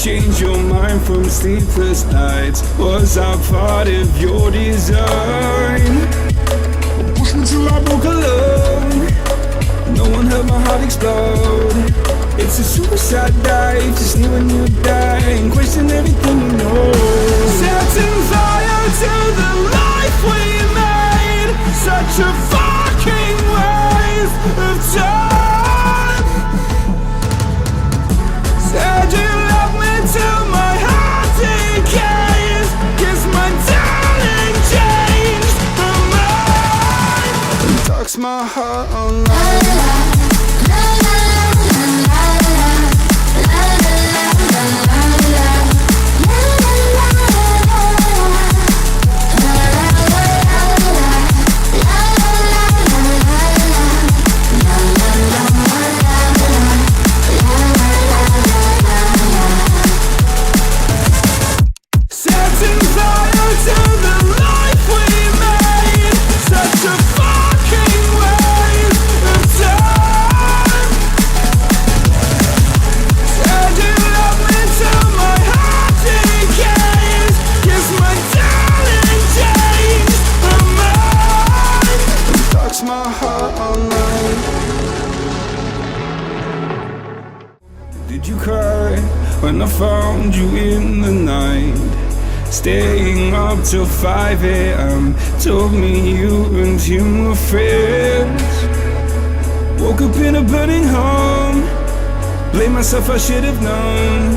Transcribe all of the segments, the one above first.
change your mind from sleepless nights? Was I part of your design? Push me till I broke alone. No one heard my heart explode. It's a suicide dive, just kneel when you die and question everything you know. Setting fire to the life we made. Such a fucking waste of time. Said you love me till my heart decays. Guess my darling changed her mind and talks my heart online. Did you cry when I found you in the night? Staying up till 5 a.m. Told me you and him were friends. Woke up in a burning home. Blame myself, I should have known.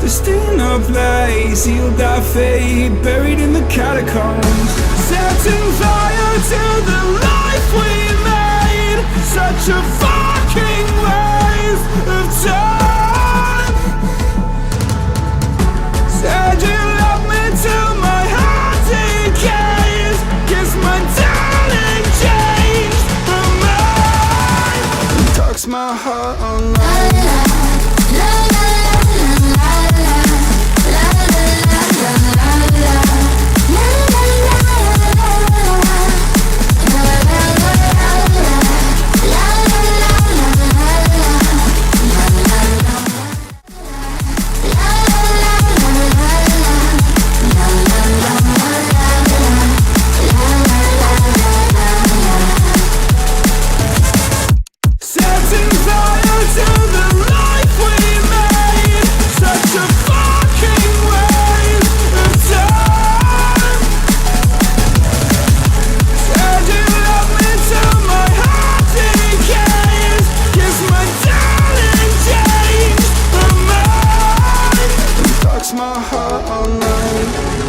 To stay in a place, sealed our fate, buried in the catacombs. Setting fire to the life we made. Such a fucking waste of time. Said you love me till my heart decays. Guess my darling changed her mind and talks my heart online. My heart online.